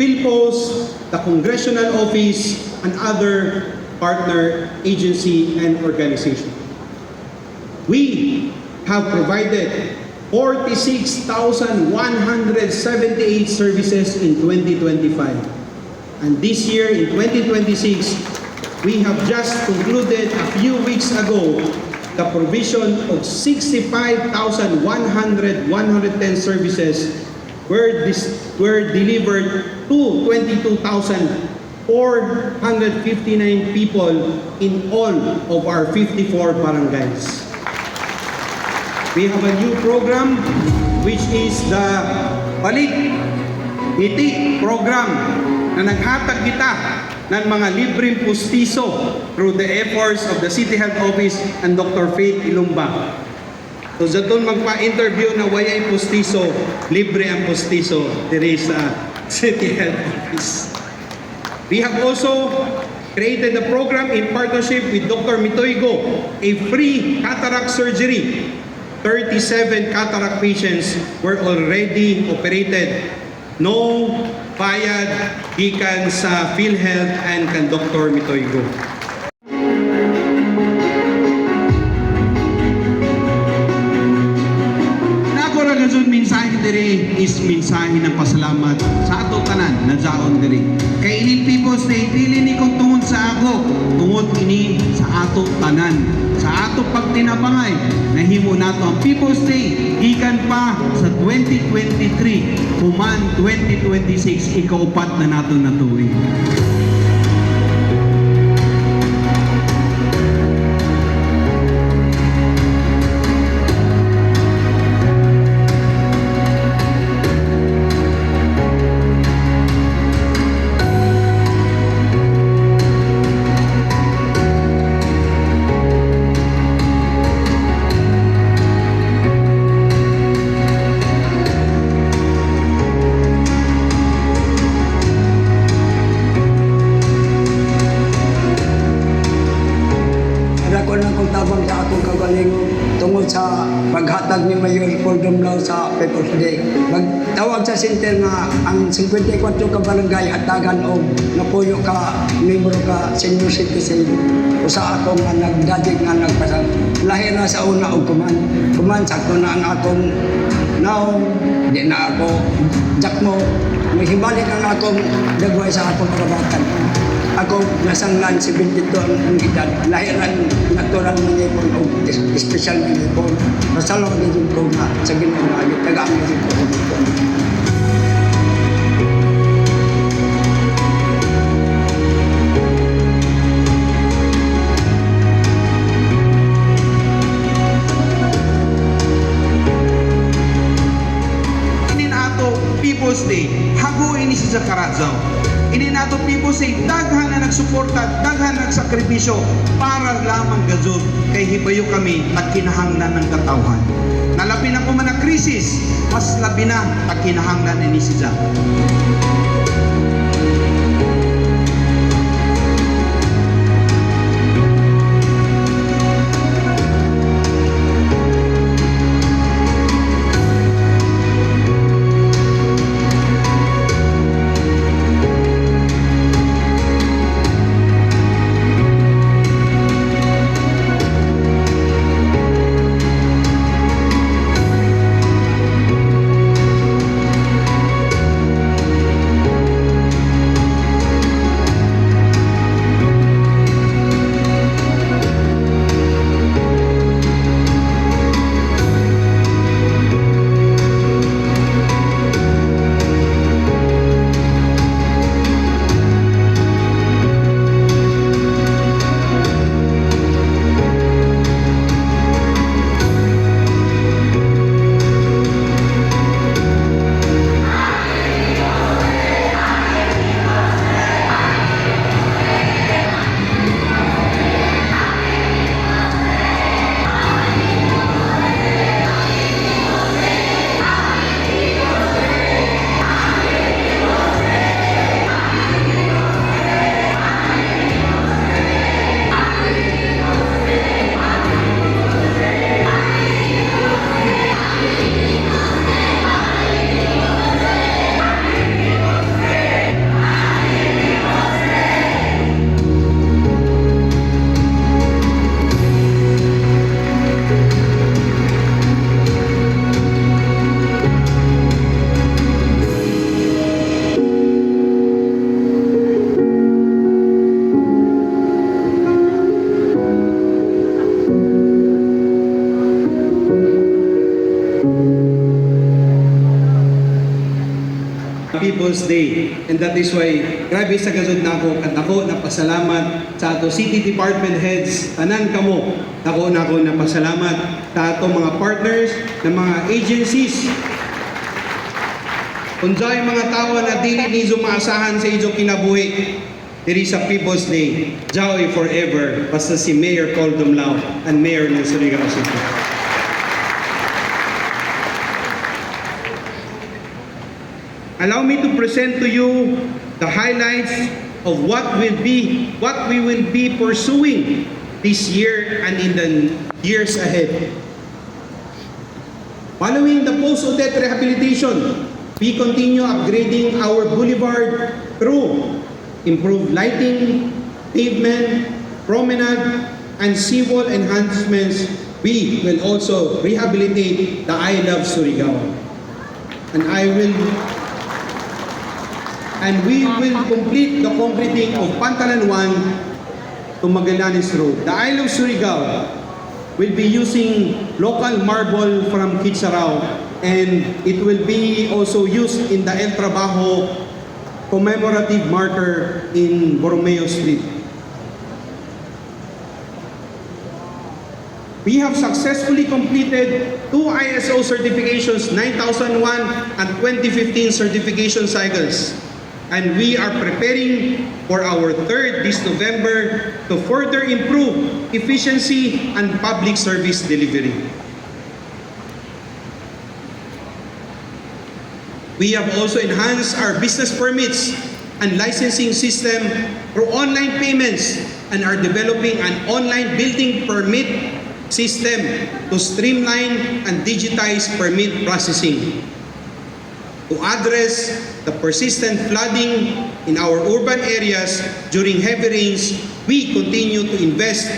PhilPost, the Congressional Office, and other partner agency and organizations. We have provided 46,178 services in 2025. And this year, in 2026, we have just concluded a few weeks ago the provision of 65,110 services were delivered to 22,459 people in all of our 54 barangays. We have a new program which is the Balik Ngiti program na naghatag kita ng mga libreng pustiso through the efforts of the City Health Office and Dr. Faith Ilumba. So sa doon magpa-interview na wayay pustiso, libre ang pustiso diri sa City Health Office. We have also created a program in partnership with Dr. Mitoygo, a free cataract surgery. 37 cataract patients were already operated. No bayad gikan sa PhilHealth and kan Dr. Mitoygo. Nako ra gazon mensahe diri is mensahe ng pasalamat sa ato tanan na jaon diri. Kay ini People's Day dili ni kung tungod sa ako, tungod ini sa ato tanan. Sa ato ato pagtinapangay, nahimo nato ang People's Day, gikan pa sa 2023, human 2026, ikaupat na nato na tuig. Ako lang kung tabang sa akong kagaling tungod sa paghatag ni Mayor Cordumlao sa People's Day. Magtawag sa center nga ang 54 ka barangay hatagan o napuyo ka, membro ka, senior citizen. Usa ako nga nagdadig nga nagpasal. Lahi na sa una o kuman sakto na ang akong naong, di na ako jakmo. May hibalik ang akong dagway sa akong karabatan. Ako nasanglan 72 ang edad. Lahiran natural ng ipon o special ng ipon. Masalaw na din ko na sa ginagawa. Tagaan na din ko ito. Inin ato People's Day, hago ini sa Karadzaw. Ini nato People's Day, daghan na nagsuporta, daghan na nagsakripisyo para lamang gazon kay hibayo kami nagkinahanglan ng katawhan. Nalabi na ko man na krisis, mas labi na nagkinahanglan ni si Jack. People's Day. And that is why, grabe sa gazod na ako, at ako napasalamat sa ato City Department Heads, tanan kamo, ako napasalamat sa ato mga partners, ng mga agencies, unsay mga tao na dili nizo maasahan sa inyong kinabuhi, diri sa People's Day, joy forever, basta si Mayor Cordumlao and Mayor ng Surigao City. Allow me to present to you the highlights of what we will be pursuing this year and in the years ahead. Following the post-Odette rehabilitation, we continue upgrading our boulevard through improved lighting, pavement, promenade, and seawall enhancements. We will also rehabilitate the I Love Surigao. And we will complete the concreting of Pantalan 1 to Magallanes Road. The I Love Surigao will be using local marble from Kitsarao, and it will be also used in the El Trabajo commemorative marker in Borromeo Street. We have successfully completed 2 ISO certifications, 9001 and 2015 certification cycles. And we are preparing for our 3rd this November to further improve efficiency and public service delivery. We have also enhanced our business permits and licensing system through online payments and are developing an online building permit system to streamline and digitize permit processing. To address the persistent flooding in our urban areas during heavy rains, we continue to invest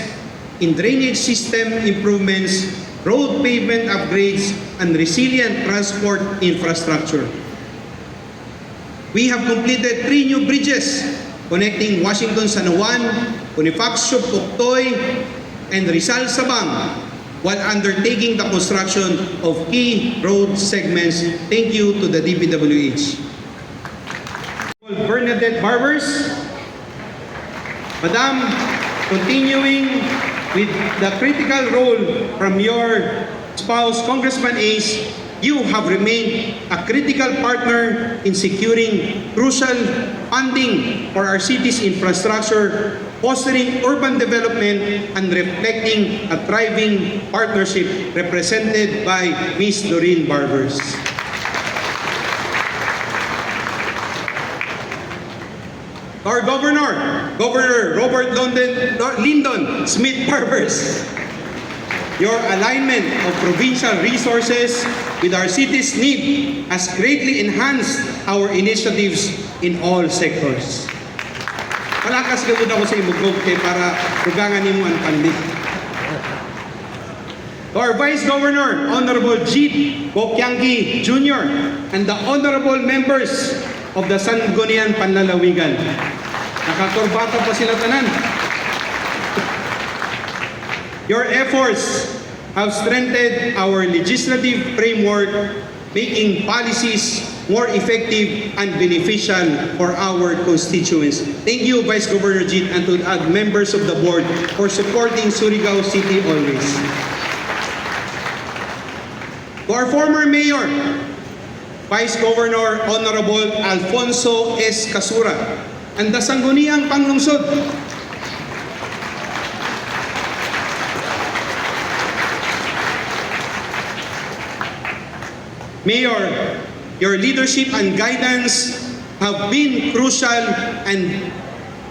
in drainage system improvements, road pavement upgrades, and resilient transport infrastructure. We have completed 3 new bridges connecting Washington San Juan, Bonifacio Puktoy, and Rizal Sabang, while undertaking the construction of key road segments. Thank you to the DPWH. Bernadette Barbers, Madam, continuing with the critical role from your spouse, Congressman Ace, you have remained a critical partner in securing crucial funding for our city's infrastructure, fostering urban development, and reflecting a thriving partnership represented by Ms. Doreen Barbers. Our Governor Robert Lyndon Smith Barbers, your alignment of provincial resources with our city's need has greatly enhanced our initiatives in all sectors. Malakas ka ako sa imugog kay para rugangan nimo ang pandit. Our Vice Governor, Honorable Jeet Bokyanggi Jr. and the honorable members of the Sangguniang Panlalawigan. Nakakurbata pa sila tanan. Your efforts have strengthened our legislative framework, making policies more effective and beneficial for our constituents. Thank you, Vice Governor Jeet, and to the members of the board for supporting Surigao City always. To our former mayor, Vice Governor Honorable Alfonso S. Casura, and the Sangguniang Panglungsod, Mayor, your leadership and guidance have been crucial and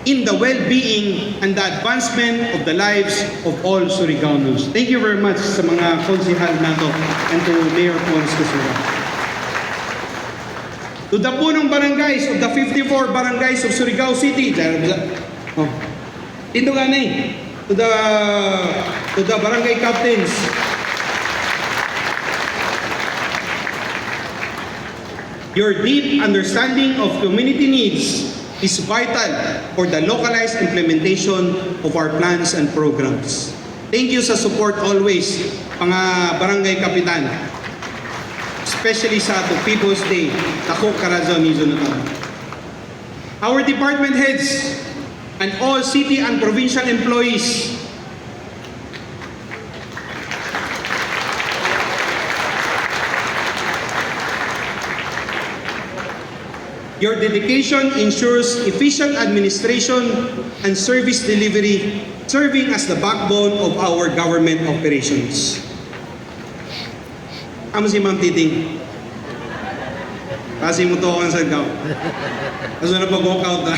in the well-being and the advancement of the lives of all Surigaonos. Thank you very much sa mga konsihal nato and to Mayor Pons Casura. To the punong barangays of the 54 barangays of Surigao City, dito ganay, to the barangay captains, your deep understanding of community needs is vital for the localized implementation of our plans and programs. Thank you sa support always, mga barangay kapitan, especially sa ato People's Day, Tako Karazao Nizo Natal. Our department heads and all city and provincial employees, your dedication ensures efficient administration and service delivery, serving as the backbone of our government operations. Amo si Ma'am Titing. Kasi mo to ang saggaw. Kaso na pag-walk out na.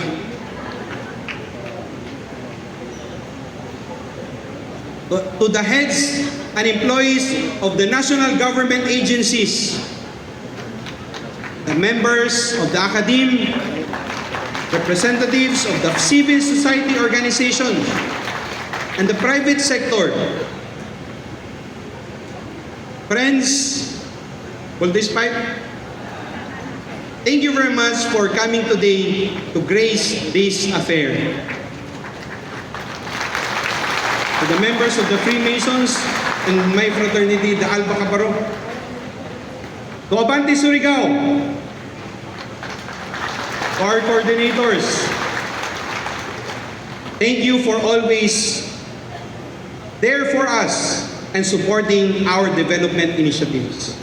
To the heads and employees of the national government agencies, the members of the academe, representatives of the civil society organizations, and the private sector, friends, well, despite, thank you very much for coming today to grace this affair. to the members of the Freemasons and my fraternity, the Alpha Kaparo, to Abante Surigao, to our coordinators, thank you for always there for us and supporting our development initiatives.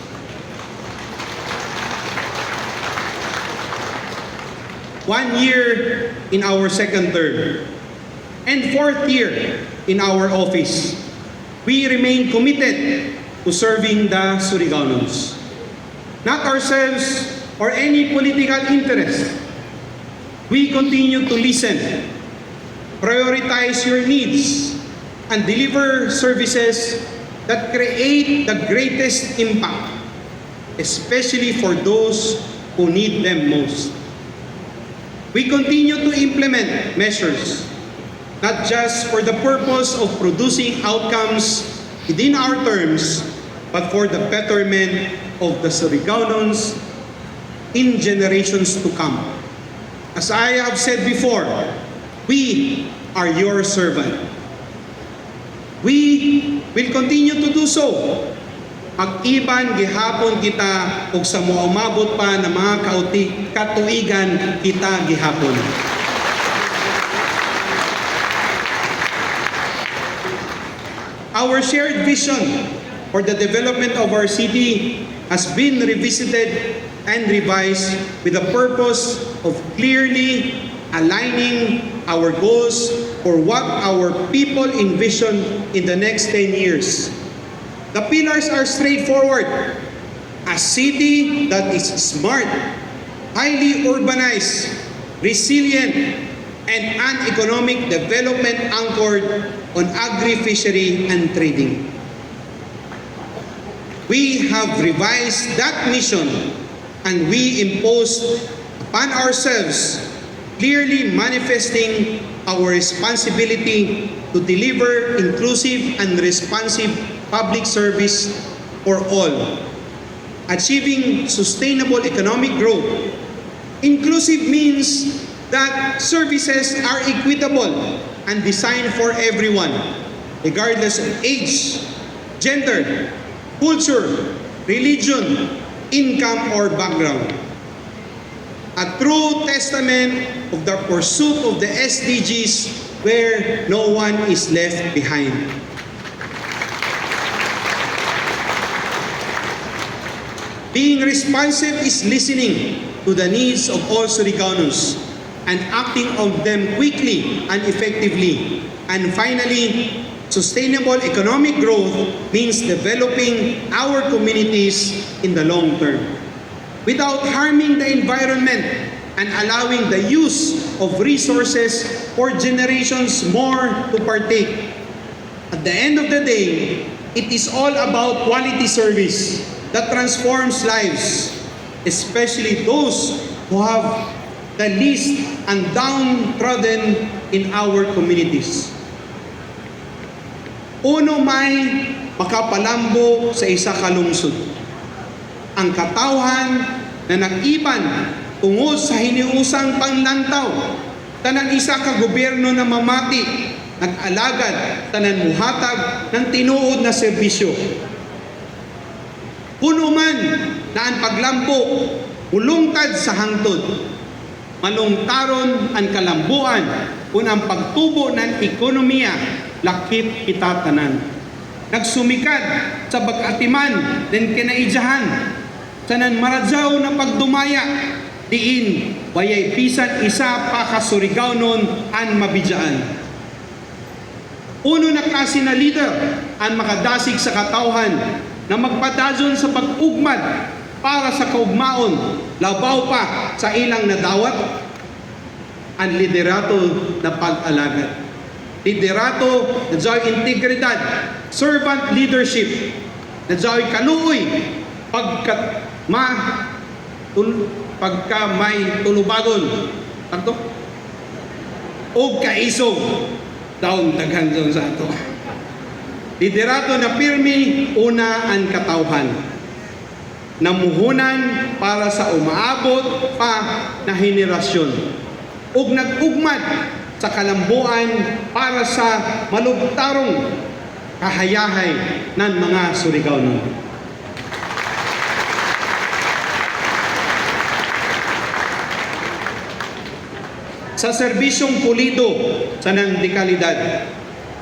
One year in our second term and fourth year in our office, we remain committed to serving the Surigaonons, not ourselves or any political interest. We continue to listen, prioritize your needs, and deliver services that create the greatest impact, especially for those who need them most. We continue to implement measures, not just for the purpose of producing outcomes within our terms, but for the betterment of the Surigaonons in generations to come. As I have said before, we are your servant. We will continue to do so. Mag-iban gihapon kita ug sa moumabot pa na mga katuigan kita gihapon. Our shared vision for the development of our city has been revisited and revised with the purpose of clearly aligning our goals for what our people envision in the next 10 years. The pillars are straightforward. A city that is smart, highly urbanized, resilient, and an economic development anchored on agri-fishery and trading. We have revised that mission and we imposed upon ourselves, clearly manifesting our responsibility to deliver inclusive and responsive public service for all, achieving sustainable economic growth. Inclusive means that services are equitable and designed for everyone, regardless of age, gender, culture, religion, income, or background. A true testament of the pursuit of the SDGs where no one is left behind. Being responsive is listening to the needs of all Surigaonons and acting on them quickly and effectively. And finally, sustainable economic growth means developing our communities in the long term without harming the environment and allowing the use of resources for generations more to partake. At the end of the day, it is all about quality service that transforms lives, especially those who have the least and downtrodden in our communities. Uno may makapalambo sa isa ka lungsod. Ang katawhan na nag-iban tungod sa hiniusang panglantaw, tanan isa ka gobyerno na mamati, nag-alagad, tanan muhatag ng tinuod na serbisyo. Puno man na ang paglambo, ulungtad sa hangtod, malungtaron ang kalambuan, kung ang pagtubo ng ekonomiya, lakip kita tanan. Nagsumikat sa bagatiman din kinaijahan, sanan maradyaw na pagdumaya, diin, wayay pisan isa pa ka Surigaonon an mabidyaan. Uno na klase na leader ang makadasig sa katawhan na magpadazon sa pag-ugmad para sa kaugmaon, labaw pa sa ilang nadawat, ang liderato na pag-alagad. Liderato na diyay integridad, servant leadership, na diyay kaluoy, pagka may tulubagon, takto? O kaisog, daon taghan sa ato. Liderato na pirmi, una ang katawhan. Namuhunan para sa umaabot pa na henerasyon. Ug nag-ugmad sa kalambuan para sa malugtarong kahayahay ng mga Surigao. Sa serbisyong pulido sa nangdekalidad,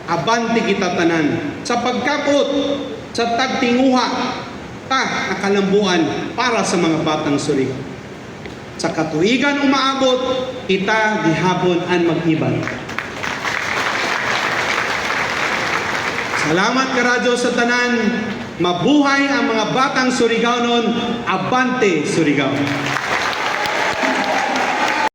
abante kita tanan sa pagkakot sa tagtinguha ta nakalambuan para sa mga batang Surigao. Sa katuigan umaabot, kita gihapon ang mag-iban. Salamat karadyo sa tanan, mabuhay ang mga batang Surigao nun, abante Surigao.